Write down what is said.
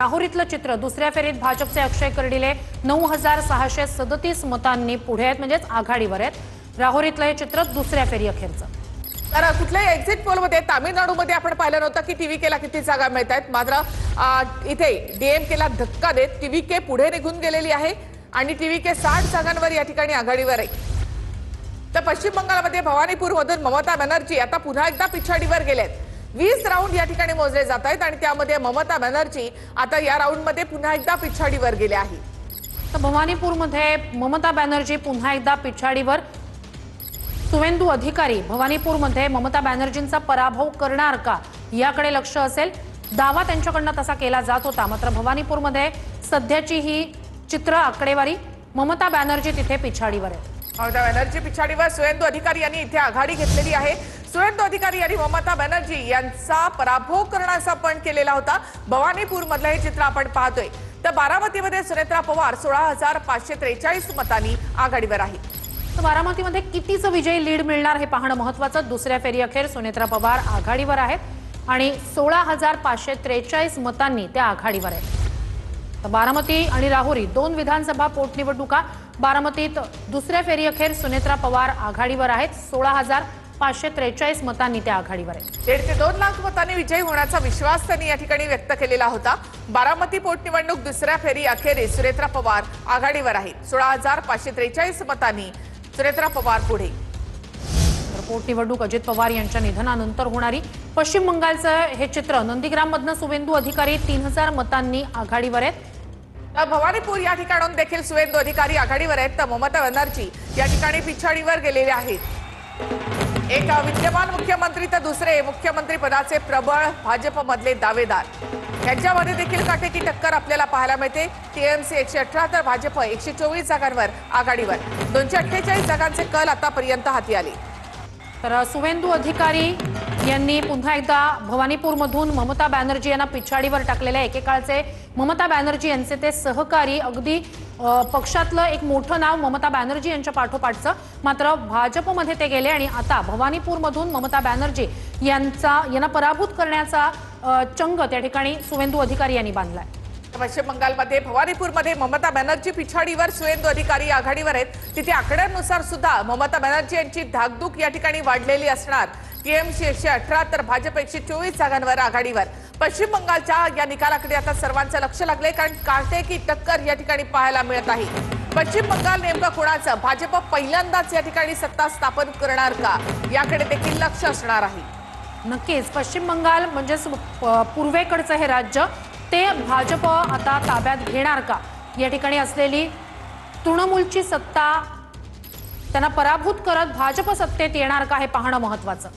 राहुरीतलं चित्र दुसऱ्या फेरीत भाजपचे अक्षय कर्डिले 9637 मतांनी पुढे आहेत, म्हणजेच आघाडीवर आहेत। राहुरीतलं हे चित्र दुसऱ्या फेरी अखेरचं। तर कुठल्याही एक्झिट पोलमध्ये तामिळनाडूमध्ये आपण पाहिलं नव्हतं की टीव्हीकेला किती जागा मिळतात, मात्र इथे डीएमकेला धक्का देत टीव्हीके पुढे निघून गेलेली आहे आणि टीव्हीके 60 जागांवर या ठिकाणी आघाडीवर आहे। तर पश्चिम बंगालमध्ये भवानीपूरमधून ममता बॅनर्जी आता पुन्हा एकदा पिछाडीवर गेलेत। 20 राऊंड या ठिकाणी मोजले जात आहेत आणि त्यामध्ये ममता बॅनर्जी आता या राऊंडमध्ये पुन्हा एकदा पिछाडीवर गेले आहे। तर भवानीपूरमध्ये ममता बॅनर्जी पुन्हा एकदा पिछाडीवर। सुवेंदू अधिकारी भवानीपूरमध्ये ममता बॅनर्जींचा पराभव करणार का याकडे लक्ष असेल। दावा त्यांच्याकडनं तसा केला जात होता, मात्र भवानीपूरमध्ये सध्याची ही चित्र आकडेवारी ममता बॅनर्जी तिथे पिछाडीवर आहे। ममता बॅनर्जी पिछाडीवर, सुवेंदू अधिकारी यांनी इथे आघाडी घेतलेली आहे। सुवेंदू अधिकारी यांनी ममता बॅनर्जी यांचा पराभव करण्याचा पण केलेला होता। भवानीपूर मधलं हे चित्र आपण पाहतोय। तर बारामतीमध्ये सुनेत्रा पवार 16543 मतांनी आघाडीवर आहे। तर बारामतीमध्ये कितीचं विजयी लीड मिळणार हे पाहणं महत्त्वाचं। दुसऱ्या फेरी अखेर सुनेत्रा पवार आघाडीवर आहेत आणि 16543 मतांनी त्या आघाडीवर आहेत। तर बारामती आणि राहुरी दोन विधानसभा पोटनिवडणुका। बारामतीत दुसऱ्या फेरी अखेर सुनेत्रा पवार आघाडीवर आहेत, 16543 मतांनी त्या आघाडीवर आहेत। 1.5 ते 2 लाख मतांनी विजयी होण्याचा विश्वास त्यांनी या ठिकाणी व्यक्त केलेला होता। बारामती पोटनिवडणूक दुसऱ्या फेरी अखेरीस सुनेत्रा पवार आघाडीवर आहेत, 16543 मतांनी सुनेत्रा पवार पुढे। पोटनिवडणूक अजित पवार यांच्या निधनानंतर होणारी पश्चिम बंगालचं हे चित्र। नंदीग्राममधनं सुवेंदू अधिकारी 3000 मतांनी आघाडीवर आहेत। भवानीपूर या ठिकाणून देखील सुवेंदू अधिकारी आघाडीवर आहेत, तर ममता बॅनर्जी या ठिकाणी पिछाडीवर गेलेले आहेत। एक विद्यमान मुख्यमंत्री तर दुसरे मुख्यमंत्री पदाचे प्रबळ भाजपमधले दावेदार यांच्यामध्ये देखील काटेकी टक्कर आपल्याला पाहायला मिळते। टीएमसी 118 तर भाजप 124 जागांवर आघाडीवर। 248 जागांचे कल आतापर्यंत हाती आले। तर सुवेंदू अधिकारी यांनी पुन्हा एकदा भवानीपूरमधून ममता बॅनर्जी यांना पिछाडीवर टाकलेले आहे। एकेकाळचे ममता बॅनर्जी यांचे ते सहकारी, अगदी पक्षातलं एक मोठं नाव ममता बॅनर्जी यांच्या पाठोपाठचं, मात्र भाजपमध्ये ते गेले आणि आता भवानीपूरमधून ममता बॅनर्जी यांना पराभूत करण्याचा चंग त्या ठिकाणी सुवेंदू अधिकारी यांनी बांधलाय। पश्चिम बंगालमध्ये भवानीपूरमध्ये ममता बॅनर्जी पिछाडीवर, सुवेंदू अधिकारी आघाडीवर आहेत। तिथे आकड्यांनुसार सुद्धा ममता बॅनर्जी यांची धाकधूक या ठिकाणी वाढलेली असणार। टीएमसी 118 तर भाजप 124 जागांवर आघाडीवर। पश्चिम बंगालच्या या निकालाकडे आता सर्वांचं लक्ष लागले, कारण काटेकी टक्कर या ठिकाणी पाहायला मिळत आहे। पश्चिम बंगाल नेमकं कोणाचं? भाजप पहिल्यांदाच या ठिकाणी सत्ता स्थापन करणार का याकडे देखील लक्ष असणार आहे। नक्कीच पश्चिम बंगाल म्हणजेच पूर्वेकडचं हे राज्य ते भाजप आता ताब्यात घेणार का? या ठिकाणी असलेली तृणमूलची सत्ता त्यांना पराभूत करत भाजप सत्तेत येणार का हे पाहणं महत्त्वाचं।